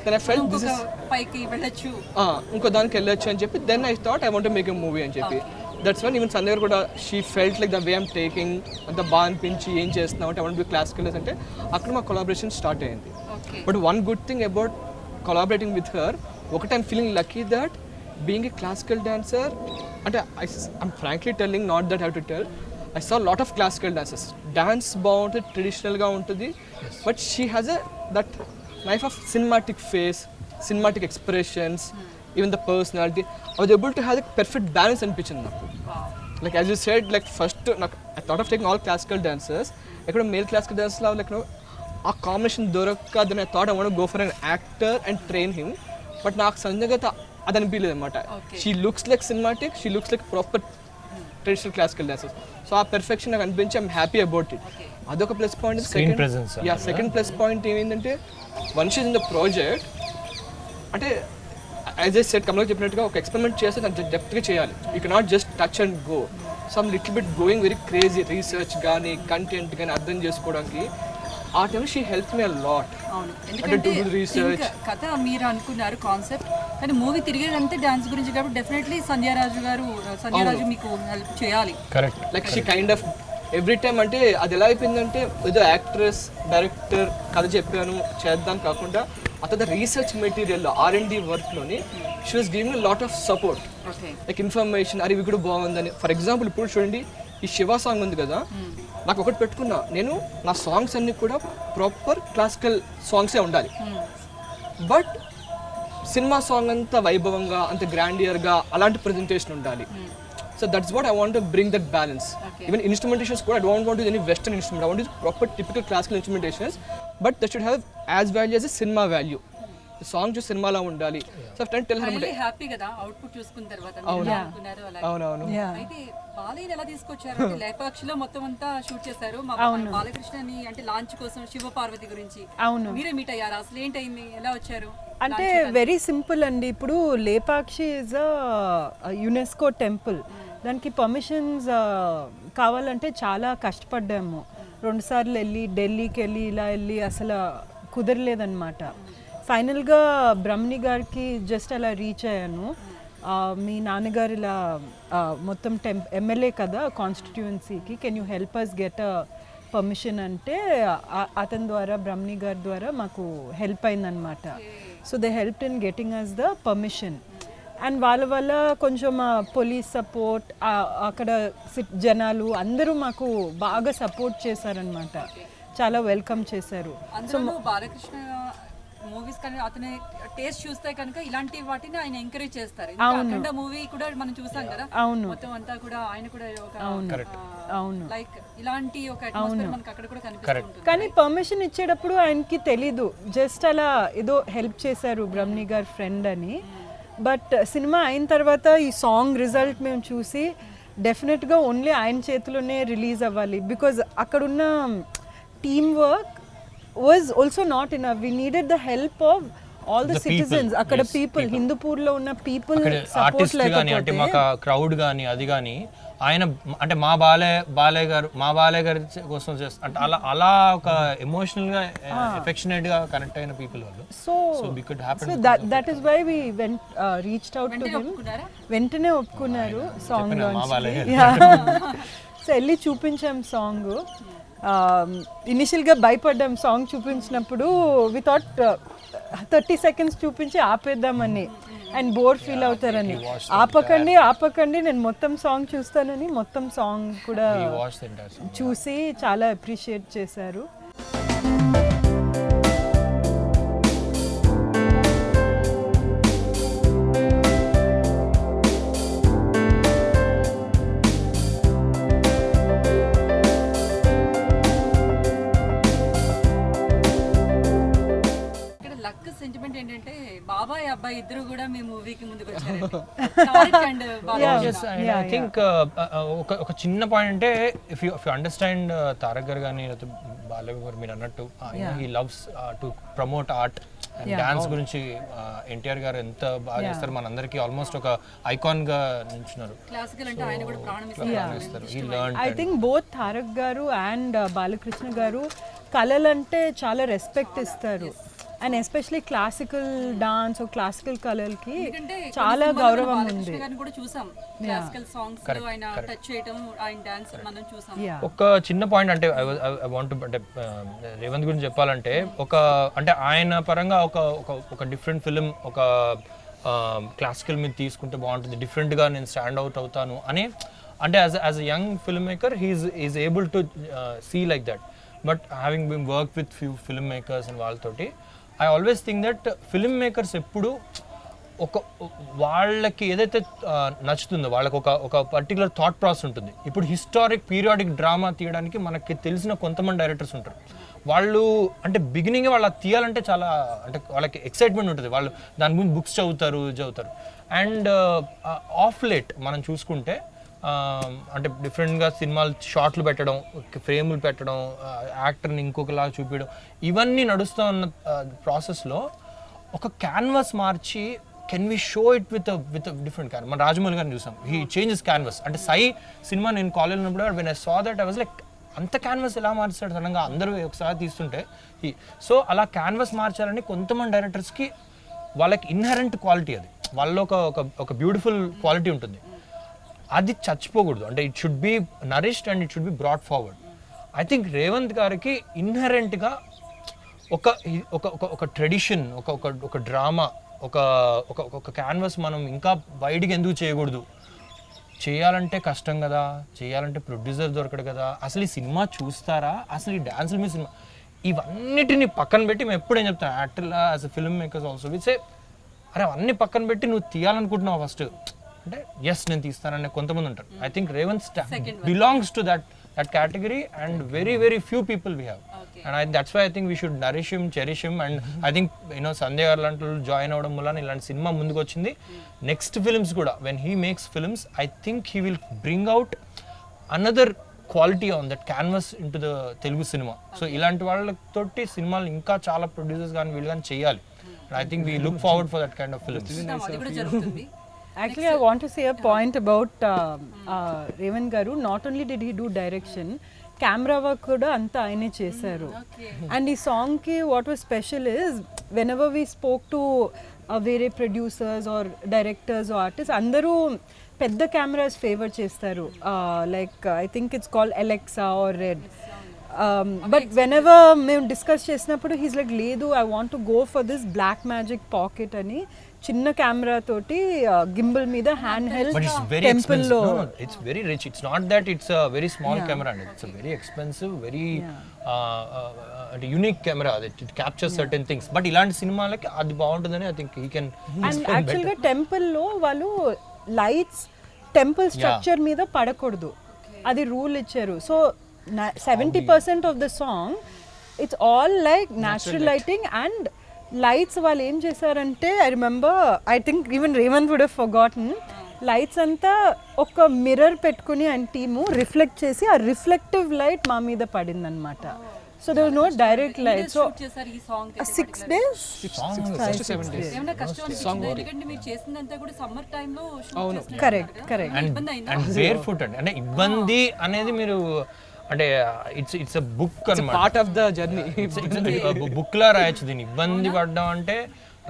D: Then I felt this is
A: పైకి వెళ్ళొచ్చు,
D: ఇంకో దానికి వెళ్ళొచ్చు అని చెప్పి then I thought I want to make a movie అని చెప్పి. దట్స్ వన్ ఈవెన్ సంధ్య గారు కూడా she felt like the way I'm taking అంత బాగా అనిపించి ఏం చేస్తున్నావు అంటే ఐ వాంట్ బి క్లాసికల్ అంటే అక్కడ మా కొలాబరేషన్ స్టార్ట్ అయ్యింది. But one good thing about collaborating with her, ఒకటి I'm feeling lucky that being a classical dancer, and I'm frankly telling, not that I have to tell, I saw a lot of classical dancers. Dance bound, traditional ga untadi, but she has that knife of cinematic face, cinematic expressions, even the personality. I was able to have a perfect balance అనిపించింది నాకు. Like as you said, like first I thought of taking all classical dancers. Ekkada male classical dancers la like ఆ combination దొరక్క then I thought I want to go for an actor and train him. But నాకు సంజయ్ అది అనిపించలేదు అనమాట. She looks like cinematic, she looks like proper traditional classical dancers. So ఆ perfection నాకు అనిపించి I'm happy about it. అదొక plus point. Second plus point ఏమైందంటే once is in the project అంటే యాజ్ ఐ సెడ్ కమల్ చెప్పినట్టుగా ఒక ఎక్స్పెరిమెంట్ చేస్తే దాన్ని డెప్త్గా చేయాలి. You cannot just touch and go. Some little bit going very crazy research కానీ కంటెంట్ కానీ అర్థం చేసుకోవడానికి ఆ టైంలో she help me a lot.
A: అవును,
D: అంటే
A: ఎందుకంటే
D: to do research.
A: think కథ మీరు అనుకున్నారు కాన్సెప్ట్, కానీ మూవీ తిరిగేదంతా డాన్స్ గురించి కాబట్టి డెఫినెట్లీ సంధ్యారాజు మీకు హెల్ప్ చేయాలి.
B: Correct.
D: Like she kind of every time అంటే అది ఎలా అయిపోయిందంటే ఏదో యాక్ట్రెస్ డైరెక్టర్ కథ చెప్పాను చేద్దాం కాకుండా అతని రీసెర్చ్ మెటీరియల్ R&D వర్క్లోని she was giving lot of support,
A: okay
D: like information, అరే ఇవి కూడా బాగుందని. ఫర్ ఎగ్జాంపుల్ ఇప్పుడు చూడండి ఈ శివ సాంగ్ ఉంది కదా, నాకు ఒకటి పెట్టుకున్నా, నేను నా సాంగ్స్ అన్నీ కూడా ప్రాపర్ క్లాసికల్ సాంగ్సే ఉండాలి, బట్ సినిమా సాంగ్ అంతా వైభవంగా అంత గ్రాండియర్గా అలాంటి ప్రజెంటేషన్ ఉండాలి. So that's what I want to bring that balance.
A: Okay.
D: Even instrumentations కూడా I don't want to use any western instrument. I want to use proper typical classical instrumentations, but that should have as value as a cinema value. The song just సినిమాలో ఉండాలి. So I've tried to tell her
A: really happy కదా output చూసుకున్న తర్వాత మీరు ఎలా అనుకున్నారు అలా.
D: అవునవును.
A: అయితే బాలయ్యని ఎలా తీసుకొచ్చారు అంటే లేపాక్షిలో మొత్తం అంతా షూట్ చేశారు. మా బాలకృష్ణని అంటే లాంచ్ కోసం శివ పార్వతి గురించి మీరే మీట్ అయ్యారు, అసలు ఏంటైంది, ఎలా వచ్చారు?
C: అంటే వెరీ సింపుల్ అండి. ఇప్పుడు Lepakshi is a UNESCO temple. దానికి పర్మిషన్స్ కావాలంటే చాలా కష్టపడ్డాము. 2 సార్లు వెళ్ళి ఢిల్లీకి వెళ్ళి ఇలా వెళ్ళి అసలు కుదరలేదన్నమాట. ఫైనల్గా బ్రహ్మణి గారికి జస్ట్ అలా రీచ్ అయ్యాను. మీ నాన్నగారు ఇలా మొత్తం ఎమ్మెల్యే కదా కాన్స్టిట్యుయెన్సీకి, can you help us get a permission అంటే అతని ద్వారా బ్రహ్మణి గారి ద్వారా మాకు హెల్ప్ అయిందనమాట. So they help in getting us the permission. And వాళ్ళ వల్ల కొంచెం పోలీస్ సపోర్ట్, అక్కడ జనాలు అందరూ మాకు బాగా సపోర్ట్ చేశారనమాట, చాలా వెల్కమ్ చేశారు.
A: అందులో బాలకృష్ణ మూవీస్ కానీ అతని టేస్ట్ చూస్తే కనుక ఇలాంటి వాటిని ఆయన ఎంకరేజ్ చేస్తారు. అఖండ మూవీ కూడా మనం చూసాం కదా, మొత్తం అంతా కూడా ఆయన కూడా ఒక లైక్ ఇలాంటి ఒక అట్మాస్ఫియర్ మనకి అక్కడ కూడా కనిపిస్తుంది.
C: కానీ పర్మిషన్ ఇచ్చేటప్పుడు ఆయనకి తెలీదు, జస్ట్ అలా ఏదో హెల్ప్ చేశారు బ్రహ్మణి గారి ఫ్రెండ్ అని. బట్ సినిమా అయిన తర్వాత ఈ సాంగ్ రిజల్ట్ మేము చూసి డెఫినెట్గా ఓన్లీ ఆయన చేతిలోనే రిలీజ్ అవ్వాలి, బికాజ్ అక్కడున్న team work was also not enough. We needed the help of all the citizens. అక్కడ పీపుల్, హిందూపూర్లో ఉన్న పీపుల్ సపోర్ట్
B: లేకపోతే అంటే మాకు క్రౌడ్ కానీ అది కానీ ఆయన అంటే మా బాలయ్య గారి కోసం చేస్తా అంటే అలా ఒక ఎమోషనల్ గా ఎఫెక్షనేట్ గా కనెక్ట్ అయిన పీపుల్ వాళ్ళు.
C: So
B: we could happen.
C: So that is why we went reached out to him. వెంటనే ఒప్పుకున్నారు సాంగ్ లాంచ్. సో వెళ్ళి చూపించాం సాంగ్. ఇనిషియల్గా భయపడ్డాం సాంగ్ చూపించినప్పుడు. వి థాట్ 30 seconds చూపించి ఆపేద్దామని అండ్ బోర్ ఫీల్ అవుతారని. ఆపకండి నేను మొత్తం సాంగ్ చూస్తానని మొత్తం సాంగ్ కూడా చూసి చాలా అప్రిషియేట్ చేశారు.
A: సెంటిమెంట్ ఏంటంటే బాబాయ్ అబ్బాయి ఇద్దరు కూడా మీ మూవీకి ముందుకు వచ్చారు.
B: ఐ థింక్ ఒక చిన్న పాయింట్ అంటే ఇఫ్ యూ అండర్స్టాండ్ తారక్ గారు కానీ లేకపోతే బాలయ్య గారు మీరు అన్నట్టు he loves to promote art and dance గురించి ఎన్టీఆర్ గారు ఎంత బాగా చేస్తారు, మనందరికీ ఆల్మోస్ట్ ఒక ఐకాన్ గా నిల్చున్నారు.
A: క్లాసికల్ అంటే ఆయన కూడా ప్రాణం ఇస్తారు.
C: ఐ థింక్ బోత్ తారక్ గారు అండ్ బాలకృష్ణ గారు కళలంటే చాలా రెస్పెక్ట్ ఇస్తారు. And especially classical dance classical కళలకి చాలా గౌరవం ఉంది.
B: ఒక చిన్న పాయింట్ అంటే ఐ వాంట్ అంటే రేవంత్ గురించి చెప్పాలంటే అంటే ఆయన పరంగా ఒక డిఫరెంట్ ఫిలిం ఒక క్లాసికల్ మీద తీసుకుంటే బాగుంటుంది, డిఫరెంట్గా నేను స్టాండ్ అవుట్ అవుతాను అని అంటే as a young filmmaker he's able to see like that. But having been work with few filmmakers and వాళ్ళతోటి I always think that filmmakers ఎప్పుడు వాళ్ళకి ఏదైతే నచ్చుతుందో వాళ్ళకి ఒక పర్టికులర్ థాట్ ప్రాసెస్ ఉంటుంది. ఇప్పుడు హిస్టారిక్ పీరియాడిక్ డ్రామా తీయడానికి మనకి తెలిసిన కొంతమంది డైరెక్టర్స్ ఉంటారు. వాళ్ళు అంటే బిగినింగ్ వాళ్ళు తీయాలంటే చాలా అంటే వాళ్ళకి ఎక్సైట్మెంట్ ఉంటుంది, వాళ్ళు దాని గురించి బుక్స్ చదువుతారు. అండ్ ఆఫ్ లేట్ మనం చూసుకుంటే అంటే డిఫరెంట్గా సినిమాలు షార్ట్లు పెట్టడం, ఫ్రేములు పెట్టడం, యాక్టర్ని ఇంకొకలాగా చూపించడం, ఇవన్నీ నడుస్తూ ఉన్న ప్రాసెస్లో ఒక క్యాన్వాస్ మార్చి can we show it with different canvas. మన రాజమౌళి గారిని చూసాం, హీ చేంజెస్ క్యాన్వాస్. అంటే సై సినిమా నేను కాలేజ్ ఉన్నప్పుడు when I saw that I was like అంత క్యాన్వాస్ ఎలా మార్చాడు సడన్గా అందరూ ఒకసారి తీస్తుంటే సో అలా క్యాన్వాస్ మార్చాలని కొంతమంది డైరెక్టర్స్కి వాళ్ళకి ఇన్హరెంట్ క్వాలిటీ, అది వాళ్ళలో ఒక బ్యూటిఫుల్ క్వాలిటీ ఉంటుంది, అది చచ్చిపోకూడదు. అంటే it should be nourished and it should be brought forward. I think Revanth గారికి ఇన్హరెంట్గా ఒక ట్రెడిషన్, ఒక డ్రామా, ఒక క్యాన్వాస్ మనం ఇంకా వైడ్గా ఎందుకు చేయకూడదు, చేయాలంటే కష్టం కదా, చేయాలంటే ప్రొడ్యూసర్ దొరకడు కదా, అసలు ఈ సినిమా చూస్తారా, అసలు ఈ డాన్సుల మీద సినిమా, ఇవన్నిటిని పక్కన పెట్టి మేము ఎప్పుడేం చెప్తాను యాక్టర్లా as a filmmakers also విచే అరే అవన్నీ పక్కన పెట్టి నువ్వు తీయాలనుకుంటున్నావు ఫస్ట్ అంటే ఎస్ నేను తీస్తాననే కొంతమంది ఉంటారు. I think Revanth belongs to that category and very few people we have, and that's why I think we should nourish him, cherish him, and I think Sanjay garu lantu join avadam mulana ilanti cinema munduku vachindi. Next films kuda when he makes films, I think he will bring out another quality on that canvas into the Telugu cinema. So ilanti vallatoti cinemalu inka chaala producers gaani veelu gaani cheyali, and I think we look forward for that kind of films.
C: Actually, I want to say a point about Revan Garu. Not only did he do direction, camera work kuda anta ayane chesaru. And ee song ki what was special is whenever we spoke to vere producers or directors or artists, andaru pedda cameras favor chestaru. Like I think it's called Alexa or Red. But whenever మేము discuss చేసినప్పుడు he's like లేదు I want to go for this black magic pocket అని చిన్న camera తోటి gimbal మీద hand held
B: but it's very expensive. No, it's very rich. It's not that it's a very small camera, and it's a very expensive, very unique camera that it captures certain things. But ఇలాంటి సినిమాలకి అది బాగుంటుందని I think he can
C: and actual గా temple లో వాళ్ళు lights temple structure మీద పడకూడదు, అది రూల్ ఇచ్చారు. So 70% of the song it's all like natural lighting and lights. వాళ్ళు ఏం చేశారంటే I remember, I think even Raymond would have forgotten, lights అంతా ఒక మిర్రర్ పెట్టుకుని అండ్ టీము రిఫ్లెక్ట్ చేసి ఆ రిఫ్లెక్టివ్ లైట్ మా మీద పడింది అనమాట. So there was no direct light. So 6 days
D: 6 to 7 days.
A: ఏమైనా కష్టం అనిపించిందా? ఎందుకంటే మీరు చేసిందంతా కూడా సమ్మర్ టైం లో షూట్ చేస్తున్నారు.
C: కరెక్ట్
B: అండ్ బేర్ ఫుట్ అంటే ఇబ్బంది అనేది మీరు అంటే ఇట్స్ అ బుక్ అన్నమాట,
D: part of the journey.
B: Book లా రాయొచ్చు దీన్ని. ఇబ్బంది పడ్డం అంటే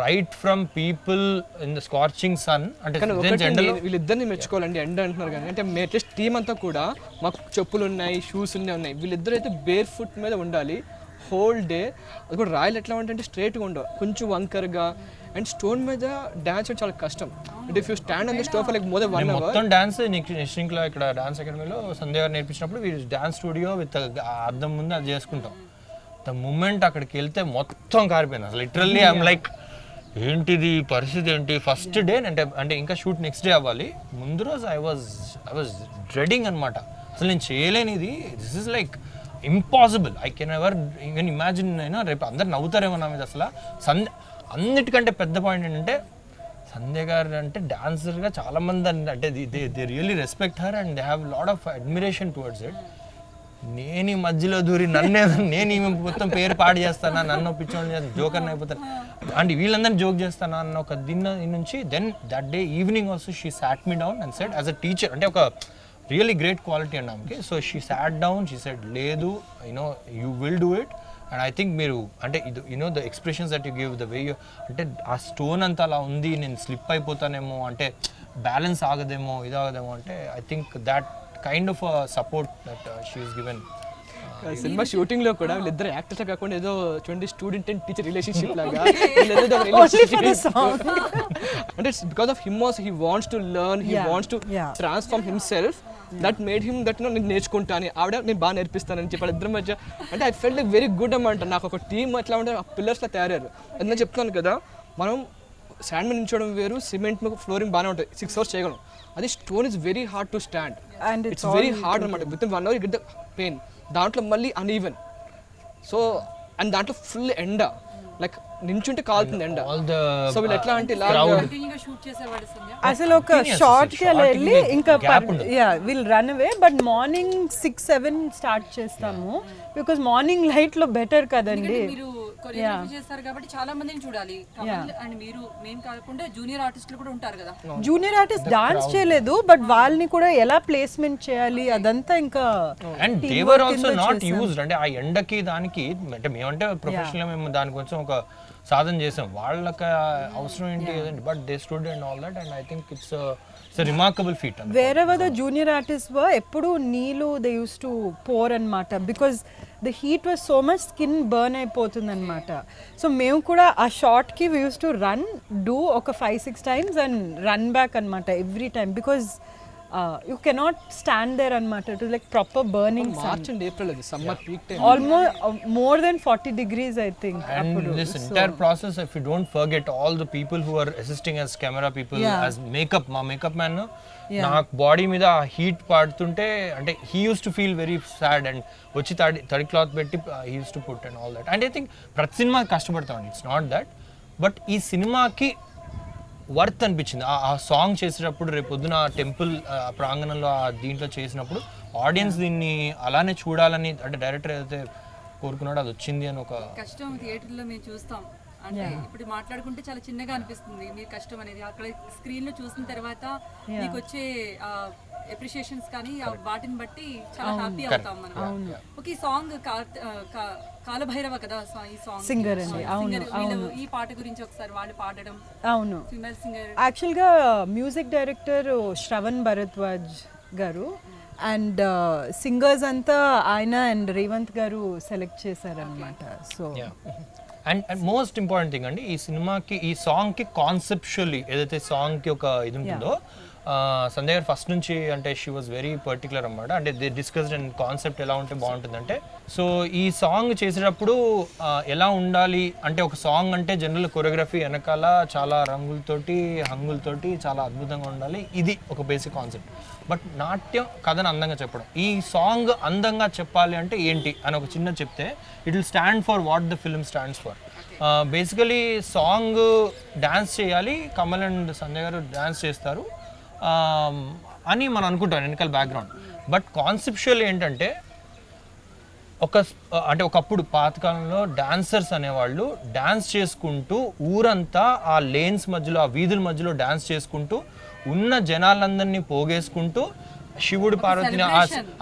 B: right from people in the scorching sun. అంటే
D: వీళ్ళిద్దరిని మెచ్చుకోవాలండి. ఎండ అంటున్నారు కానీ అంటే మేము అట్లీస్ట్ టీమ్ అంతా కూడా మాకు చెప్పులు ఉన్నాయి, షూస్ ఉన్నాయి. వీళ్ళిద్దరు అయితే బేర్ ఫుట్ మీద ఉండాలి హోల్ డే. అది కూడా రాయలు ఎట్లా అంటే స్ట్రైట్గా ఉండవు, కొంచెం వంకర్గా. అండ్ స్టోన్ మీద డాన్స్ అంటే చాలా కష్టం. అంటే if you stand on the stove for like more than 1 hour.
B: మొత్తం డాన్స్ నెక్స్ట్ లో ఇక్కడ డాన్స్ అకాడమీలో సంధ్య గారు నేర్పించినప్పుడు డాన్స్ స్టూడియో విత్ అద్దం ముందు అది చేసుకుంటాం. ద మూమెంట్ అక్కడికి వెళ్తే మొత్తం కారిపోయింది అసలు. లిటరల్లీ ఐఎమ్ లైక్ ఏంటిది పరిస్థితి ఏంటి. ఫస్ట్ డే అంటే ఇంకా షూట్ నెక్స్ట్ డే అవ్వాలి. ముందు రోజు ఐ వాజ్ డ్రెడింగ్ అనమాట. అసలు నేను చేయలేనిది. This is like impossible. I can ever even imagine. అయినా రేపు అందరు నవ్వుతారేమో నా మీద. అసలు అన్నిటికంటే పెద్ద పాయింట్ ఏంటంటే సంధ్య గారు అంటే డాన్సర్గా చాలామంది అంటే they really respect her and they have lot of admiration towards it. నేను ఈ మధ్యలో దూరి నేను ఈమె మొత్తం పేరు పాడు చేస్తానా, నన్ను పిచ్చోని చేస్తాను, జోకర్ని అయిపోతాను అంటే వీళ్ళందరినీ జోక్ చేస్తానా అన్న ఒక దీని నుంచి then that day evening also she sat me down and said as a teacher, అంటే ఒక రియల్లీ గ్రేట్ క్వాలిటీ అండి ఆమెకి. So she sat down, she said లేదు you will do it. And I think మీరు అంటే ఇది the expressions that you give, the way you అంటే ఆ స్టోన్ అంతా అలా ఉంది, నేను స్లిప్ అయిపోతానేమో, అంటే బ్యాలెన్స్ ఆగదేమో, ఇదాగదేమో అంటే I think that kind of support that she is given.
D: Cinema shooting లో కూడా వీళ్ళిద్దరు యాక్టర్స్ కాకుండా ఏదో చూడండి స్టూడెంట్ అండ్ టీచర్ రిలేషన్షిప్ లాగా అంటే it's because of him also he wants to learn, he wants to transform himself. That made him that నేను నేర్చుకుంటాను, ఆవిడ నేను బాగా నేర్పిస్తానని చెప్పాడు. ఇద్దరి మధ్య అంటే I felt like very good అన్నమాట. నాకు ఒక టీమ్ ఎట్లా ఉంటే ఆ పిల్లర్స్లో తయారయ్యారు. అది నేను చెప్తాను కదా, మనం శాండ్ మీద నిల్చోవడం వేరు, సిమెంట్ మీద ఫ్లోరింగ్ బాగానే ఉంటుంది, 6 hours చేయగలం. అది stone is very hard to stand and it's very hard అనమాట. Within 1 hour you get the pain. దాంట్లో మళ్ళీ అన్ఈవెన్. సో అండ్ దాంట్లో ఫుల్ ఎండ, లైక్ నించుంటే కాలుతుంది ఎండ. సో వీళ్ళు ఎట్లా అంటే
C: అసలు ఒక షార్ట్ కి వెళ్ళి ఇంకా will run away. But morning 6-7 start చేస్తాము బికాస్ మార్నింగ్ లైట్ లో బెటర్ కదండి.
A: కొరియోగ్రఫీ చేస్తారు కాబట్టి చాలా మందిని చూడాలి. కమల్ అండ్ మీరు మేము కాకుండా జూనియర్ ఆర్టిస్టులు కూడా ఉంటారు కదా.
C: జూనియర్ ఆర్టిస్ట్ డాన్స్ చేయలేదు, బట్ వాళ్ళని కూడా ఎలా ప్లేస్మెంట్ చేయాలి అదంతా ఇంకా
B: and they were also not used. అంటే ఆ ఎండకి దానికి అంటే మేమంటే ప్రొఫెషనల్ మేము దాని కొంచెం ఒక సాధన చేసాం, వాళ్ళకి అవసరం ఏంటి కదండి, but they stood and all that and I think it's remarkable feet.
C: wherever the junior artists were, ఎప్పుడు నీళ్ళు they used to pour అన్నమాట, because the heat was so much, skin burn అయిపోతుంది అనమాట. సో మేము కూడా ఆ షార్ట్కి we used to run, do ఒక 5-6 times and run back అనమాట every time, because you cannot stand there అనమాట, to like proper burning sun.
D: March and April అది summer peak time,
C: Almost more than 40 degrees I think.
B: And this entire process, if you don't forget all the people who are assisting as camera people, as makeup, మా makeup man నాకు body మీద heat పడుతుంటే అంటే he use to feel very sad and వచ్చి తడి cloth పెట్టి he use to put and all that. And I think ప్రతి cinema కష్టపడతామండి, ఇట్స్ నాట్ దట్, బట్ ఈ సినిమాకి వర్త్ అనిపించింది. ఆ సాంగ్ చేసేటప్పుడు రేపు పొద్దున టెంపుల్ ప్రాంగణంలో దీంట్లో చేసినప్పుడు ఆడియన్స్ దీన్ని అలానే చూడాలని అంటే డైరెక్టర్ ఏదైతే కోరుకున్నాడో అది వచ్చింది అని ఒక
A: కష్టం థియేటర్లో మేము చూస్తాం. అంటే ఇప్పుడు మాట్లాడుకుంటే చాలా చిన్నగా అనిపిస్తుంది మీ కష్టం అనేది, అక్కడ స్క్రీన్ లో చూసిన తర్వాత మీకు వచ్చే అప్రిషియేషన్స్ కానీ వాటిని బట్టి చాలా హ్యాపీ అవుతాం మనం. ఒక ఈ సాంగ్ కాలభైరవ కదా ఈ సాంగ్
C: సింగర్ అండి.
A: ఈ పాట గురించి ఒకసారి వాళ్ళు పాడడం.
C: అవును,
A: ఫీమేల్ సింగర్
C: యాక్చువల్గా మ్యూజిక్ డైరెక్టర్ శ్రవణ్ భరద్వాజ్ గారు అండ్ సింగర్స్ అంతా ఆయన అండ్ రేవంత్ గారు సెలెక్ట్ చేశారనమాట. So
B: and most important thing అండి, ఈ సినిమాకి ఈ సాంగ్కి కాన్సెప్చువల్లీ ఏదైతే సాంగ్కి ఒక ఇది ఉంటుందో, సంధ్య గారు ఫస్ట్ నుంచి అంటే షీ వాజ్ వెరీ పర్టికులర్ అన్నమాట. అంటే దే డిస్కస్డ్ అండ్ కాన్సెప్ట్ ఎలా ఉంటే బాగుంటుందంటే, సో ఈ సాంగ్ చేసేటప్పుడు ఎలా ఉండాలి అంటే, ఒక సాంగ్ అంటే జనరల్ కొరియోగ్రఫీ వెనకాల చాలా రంగులతోటి హంగులతోటి చాలా అద్భుతంగా ఉండాలి, ఇది ఒక బేసిక్ కాన్సెప్ట్. బట్ నాట్యం కథను అందంగా చెప్పడం, ఈ సాంగ్ అందంగా చెప్పాలి అంటే ఏంటి అని ఒక చిన్న చెప్తే it will stand for what the film stands for. Basically song dance చేయాలి, కమల్ అండ్ సంజయ్ గారు డ్యాన్స్ చేస్తారు అని మనం అనుకుంటాం వెనకాల బ్యాక్గ్రౌండ్. బట్ కాన్సెప్చువల్ ఏంటంటే ఒకప్పుడు పాతకాలంలో డాన్సర్స్ అనేవాళ్ళు డాన్స్ చేసుకుంటూ ఊరంతా ఆ లేన్స్ మధ్యలో ఆ వీధుల మధ్యలో డాన్స్ చేసుకుంటూ ఉన్న జనాలందరినీ పోగేసుకుంటూ శివుడు పార్వతిని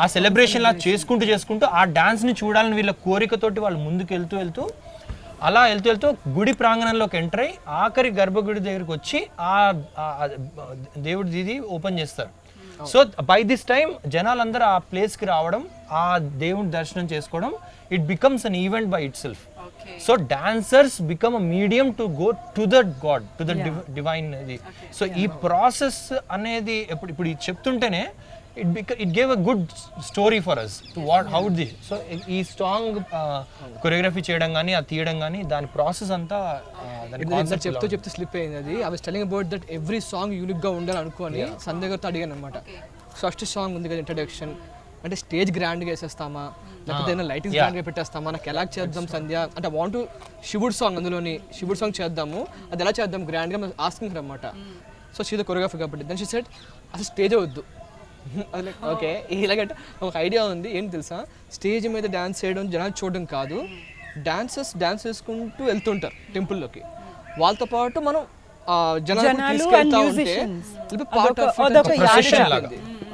B: ఆ సెలబ్రేషన్ లా చేసుకుంటూ ఆ డాన్స్ని చూడాలని వీళ్ళ కోరికతోటి వాళ్ళు ముందుకు వెళ్తూ అలా వెళ్తూ గుడి ప్రాంగణంలోకి ఎంటర్ అయ్యి ఆఖరి గర్భగుడి దగ్గరికి వచ్చి ఆ దేవుడి ఇది ఓపెన్ చేస్తారు. సో బై దిస్ టైమ్ జనాలందరూ ఆ ప్లేస్కి రావడం, ఆ దేవుడి దర్శనం చేసుకోవడం, it becomes an event by it self. So dancers become a medium to go to the God, to the divine ఇది. సో ఈ ప్రాసెస్ అనేది ఇప్పుడు ఇది చెప్తుంటేనే it gave a good story for us to how this. So ఈ song choreography చేయడం కానీ అది తీయడం కానీ దాని ప్రాసెస్ అంతా దాని కాన్సెప్ట్
D: చెప్తూ స్లిప్ అయింది. అది I was telling about that every song unique గా ఉండాలి అనుకోని సంధ్య గారితో అడిగాను అనమాట. ఫస్ట్ సాంగ్ ఉంది కదా ఇంట్రడక్షన్, అంటే స్టేజ్ గ్రాండ్ గా వేసేస్తామా లేకపోతే ఏదైనా లైటింగ్ గ్రాండ్ గా పెట్టేస్తామా, నాకు ఎలా చేద్దాం సంధ్య అంటే వాంట్ శివుడు సాంగ్, అందులోని శివుడు సాంగ్ చేద్దాము, అది ఎలా చేద్దాం గ్రాండ్ గా ఆస్కింగ్ అనమాట. సో షీ ద కొరియోగ్రఫీ కాబట్టి దెన్ షీ సెడ్ అసలు స్టేజే వద్దు. ఓకే ఇలాగంటే ఒక ఐడియా ఉంది ఏంటి తెలుసా, స్టేజ్ మీద డ్యాన్స్ చేయడం జనాలు చూడడం కాదు, డాన్సర్స్ డ్యాన్స్ చేసుకుంటూ వెళ్తుంటారు టెంపుల్లోకి, వాళ్ళతో పాటు మనం జనాలు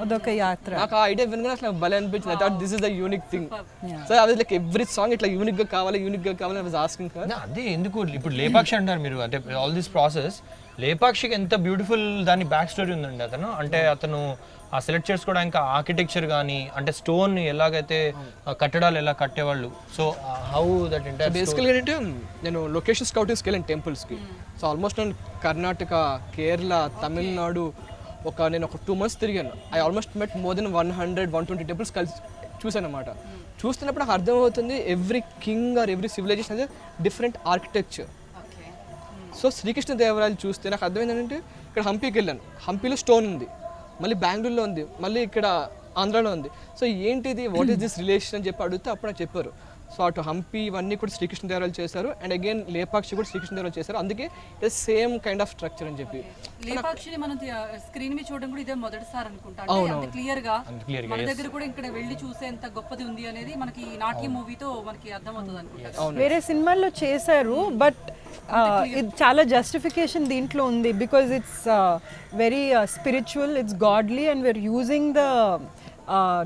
C: అదొక యాత్ర.
D: నాకు ఆ ఐడియా వినగానే అసలు భలే అనిపించింది. I thought this is the unique thing. So I was like every song ఇట్లా యూనిక్ గా కావాలి ఐ వాజ్ ఆస్కింగ్ హర్.
B: అదే ఎందుకు ఇప్పుడు లేపాక్షి అంటారు మీరు, అంటే ఆల్ దిస్ ప్రాసెస్ లేపాక్షికి ఎంత బ్యూటిఫుల్ దాని బ్యాక్ స్టోరీ ఉందండి. అతను ఆ సెలెక్ట్ చేసుకోవడానికి ఆర్కిటెక్చర్ కానీ అంటే స్టోన్ ఎలాగైతే కట్టడాలు ఎలా కట్టేవాళ్ళు, సో హౌ దట్ ఎంటైర్
D: బేసికల్గా ఏంటంటే నేను లొకేషన్ స్కౌటింగ్స్కి వెళ్ళాను టెంపుల్స్కి. సో ఆల్మోస్ట్ నేను కర్ణాటక, కేరళ, తమిళనాడు నేను ఒక 2 months తిరిగాను. I almost met more than 100-120 temples కలిసి చూసాను అనమాట. చూస్తున్నప్పుడు నాకు అర్థమవుతుంది every king or every civilisation అనేది డిఫరెంట్ ఆర్కిటెక్చర్. సో శ్రీకృష్ణదేవరాయలు చూస్తే నాకు అర్థమైంది ఏంటంటే, ఇక్కడ హంపీకి వెళ్ళాను, హంపీలో స్టోన్ ఉంది, మళ్ళీ బెంగళూరులో ఉంది, మళ్ళీ ఇక్కడ ఆంధ్రాలో ఉంది. సో ఏంటిది, వాట్ ఈస్ దిస్ రిలేషన్ అని చెప్పి అడిగితే అప్పుడు నాకు చెప్పారు. సో అటు హంపి ఇవన్నీ కూడా శ్రీకృష్ణదేవరాయలు చేశారు, అండ్ అగైన్ లేపాక్షి కూడా శ్రీకృష్ణదేవరాయలు చేశారు. అందుకే it same kind of structure అని చెప్పి.
A: లేపాక్షిని మనం స్క్రీన్ మీద చూడడం కూడా ఇదే మొదటిసారి అనుకుంటా. అంటే క్లియర్ గా మన దగ్గర కూడా ఇక్కడ వెళ్ళి చూసేంత గొప్పది ఉంది అనేది మనకి నాట్యం మూవీతో మనకి అర్థమవుతుంది అనుకుంటా.
C: వేరే సినిమాల్లో చేశారు, బట్ ఇది చాలా జస్టిఫికేషన్ దీంట్లో ఉంది, because it's very spiritual, it's godly, and we're using the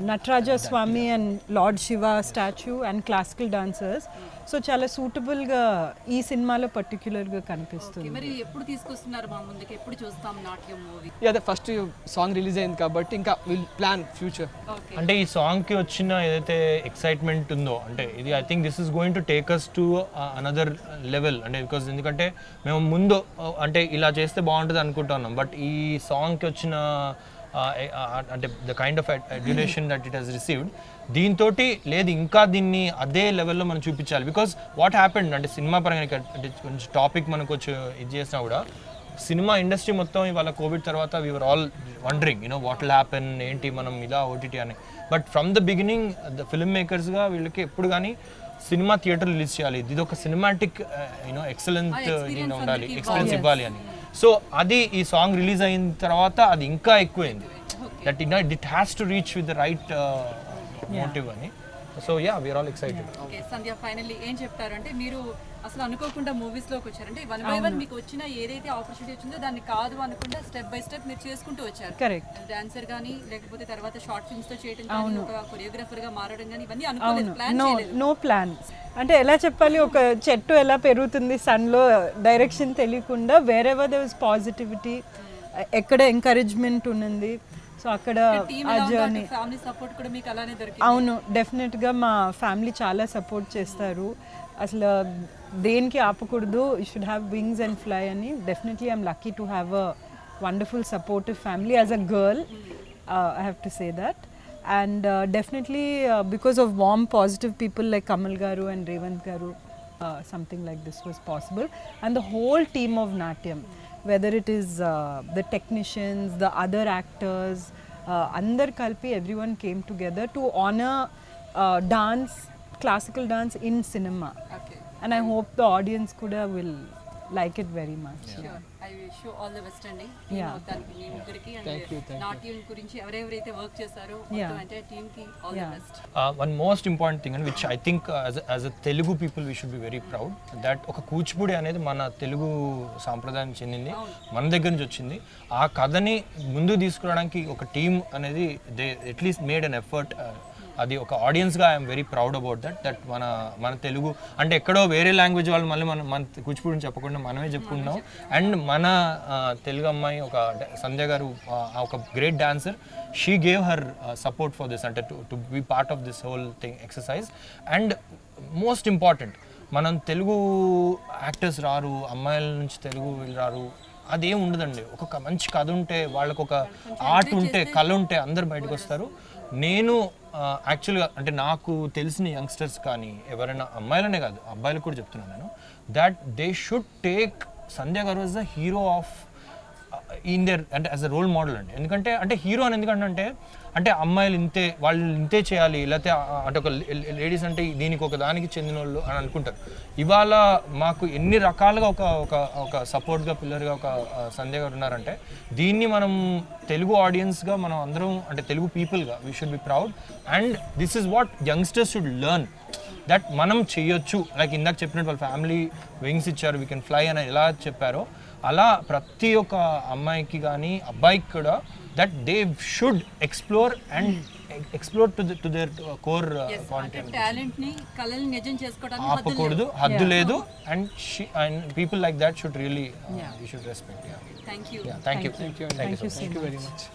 C: Nataraja Swami and Lord Shiva statue and classical dancers. So చాలా సూటబుల్గా ఈ సినిమాలో పర్టిక్యులర్గా కనిపిస్తుంది.
A: మరి ఎప్పుడు తీసుకొస్తున్నారు మా ముందుకి, ఎప్పుడు చూస్తాం నాట్యం మూవీ?
D: అదే ఫస్ట్ సాంగ్ రిలీజ్ అయింది కాబట్టి ఇంకా విల్ ప్లాన్ ఫ్యూచర్.
B: అంటే ఈ సాంగ్కి వచ్చిన ఏదైతే ఎక్సైట్మెంట్ ఉందో, అంటే ఇది I think this is going to take us to another level. అంటే బికాజ్ ఎందుకంటే మేము ముందు అంటే ఇలా చేస్తే బాగుంటుంది అనుకుంటున్నాం, బట్ ఈ సాంగ్కి వచ్చిన అంటే the kind of అడ్యులేషన్ that it has received, దీంతో లేదు ఇంకా దీన్ని అదే లెవెల్లో మనం చూపించాలి. బికాజ్ వాట్ హ్యాపెండ్ అంటే సినిమా పరంగా అంటే కొంచెం టాపిక్ మనకు వచ్చి ఇది చేసినా కూడా సినిమా ఇండస్ట్రీ మొత్తం ఇవాళ కోవిడ్ తర్వాత we're all wondering what will happen, ఏంటి మనం ఇలా ఓటీటీ అని. But from the beginning the film మేకర్స్గా వీళ్ళకి ఎప్పుడు కానీ సినిమా థియేటర్ రిలీజ్ చేయాలి, ఇది ఒక సినిమాటిక్ ఎక్సలెంట్ ఉండాలి, ఎక్స్పీరియన్స్ ఇవ్వాలి అని. సో అది ఈ సాంగ్ రిలీజ్ అయిన తర్వాత అది ఇంకా ఎక్కువైంది, that it has to reach with the right motive అని. So yeah we're all excited.
A: Okay Sandhya, finally ఏం చెప్తారు అంటే మీరు అసలు అనుకోకుండా మూవీస్లోకి వచ్చారంటే వన్ బై వన్ మీకు వచ్చిన ఏదైతే ఆపర్చునిటీ వచ్చిందో దాన్ని కాదు అనుకుంటే స్టెప్ బై స్టెప్ మీరు చేసుకుంటూ వచ్చారు.
C: కరెక్ట్.
A: డాన్సర్ కానీ లేకపోతే తర్వాత షార్ట్ ఫిల్మ్స్ తో చేయడం కానీ ఒక కొరియోగ్రాఫర్ గా మారడం కానీ ఇవన్నీ అనుకోలేదు, ప్లాన్ చేయలేదు.
C: No plan. అంటే ఎలా చెప్పాలి, ఒక చెట్టు ఎలా పెరుగుతుంది సన్లో, డైరెక్షన్ తెలియకుండా వేరెవర్ దేర్ వాజ్ పాజిటివిటీ, ఎక్కడ ఎంకరేజ్మెంట్ ఉన్నది, సో అక్కడ ఆ జర్నీ.
A: ఫ్యామిలీ సపోర్ట్ కూడా మీకు అలానే దొరికింది?
C: అవును, డెఫినెట్గా మా ఫ్యామిలీ చాలా సపోర్ట్ చేస్తారు. అసలు దేనికి ఆపకూడదు, you should have wings and fly అని. Definitely I'm lucky to have a wonderful supportive family as a girl, I have to say that. And definitely because of warm positive people like Kamal Garu and Revant Garu, something like this was possible. And the whole team of Natyam, whether it is the technicians, the other actors, andar kalpi, everyone came together to honor dance, classical dance in cinema.
A: Okay.
C: And I hope the audience kuda will like it very much.
A: Sure. I wish you all the best అండి.
C: Yeah.
A: మొత్తానికి మీ ముగ్గురికి and నాట్యం గురించి ఎవరెవరైతే work చేశారో
C: Yeah.
A: మొత్తం entire team కి all the
C: Yeah.
A: Best.
B: One most important thing, and which I think as a Telugu people we should be very proud, that ఒక కూచిపూడి అనేది మన తెలుగు సాంప్రదాయం చెందింది, మన దగ్గర నుంచి వచ్చింది. ఆ కథని ముందుకు తీసుకురావడానికి ఒక టీం అనేది they at least made an effort. అది ఒక ఆడియన్స్గా I'm very proud about that మన తెలుగు అంటే ఎక్కడో వేరే లాంగ్వేజ్ వాళ్ళు మళ్ళీ మన కూచిపూడిని చెప్పకుండా మనమే చెప్పుకుంటున్నాం. అండ్ మన తెలుగు అమ్మాయి ఒక సంధ్య గారు ఒక great dancer, she gave her support for this, అంటే to be part of this whole thing exercise. And most important, మనం తెలుగు యాక్టర్స్ రారు, అమ్మాయిల నుంచి తెలుగు వీళ్ళు రారు, అదేం ఉండదండి. ఒక మంచి కథ ఉంటే, వాళ్ళకు ఒక ఆర్ట్ ఉంటే, కళ ఉంటే అందరు బయటకు వస్తారు. నేను యాక్చువల్గా అంటే నాకు తెలిసిన యంగ్స్టర్స్ కానీ ఎవరైనా అమ్మాయిలనే కాదు అబ్బాయిలకు కూడా చెప్తున్నాను నేను, దట్ దే షుడ్ టేక్ సంధ్య గారు as the hero of in there, అంటే యాజ్ అ రోల్ మోడల్ అండి. ఎందుకంటే అంటే హీరో అని ఎందుకంటే అంటే అమ్మాయిలు ఇంతే, వాళ్ళు ఇంతే చేయాలి, లేకపోతే అంటే ఒక లేడీస్ అంటే దీనికి ఒక దానికి చెందిన వాళ్ళు అని అనుకుంటారు. ఇవాళ మాకు ఎన్ని రకాలుగా ఒక సపోర్ట్గా పిల్లర్గా ఒక సంధ్య గారు ఉన్నారంటే, దీన్ని మనం తెలుగు ఆడియన్స్గా మనం అందరం అంటే తెలుగు పీపుల్గా we should be proud. And this is what youngsters should learn, that మనం చెయ్యొచ్చు. లైక్ ఇందాక చెప్పినట్టు వాళ్ళ ఫ్యామిలీ వింగ్స్ ఇచ్చారు, వీ కెన్ ఫ్లై అని ఎలా చెప్పారో, అలా ప్రతి ఒక్క అమ్మాయికి కానీ అబ్బాయికి కూడా that they should explore and explore to their core content.
A: Talent ని కళల్ని నిజం చేసుకోవడానికి
B: ఆపకూడదు, హద్దు లేదు. And people like that should really you should respect.
A: Thank you.
B: Thank you
C: Thank you so
D: very much.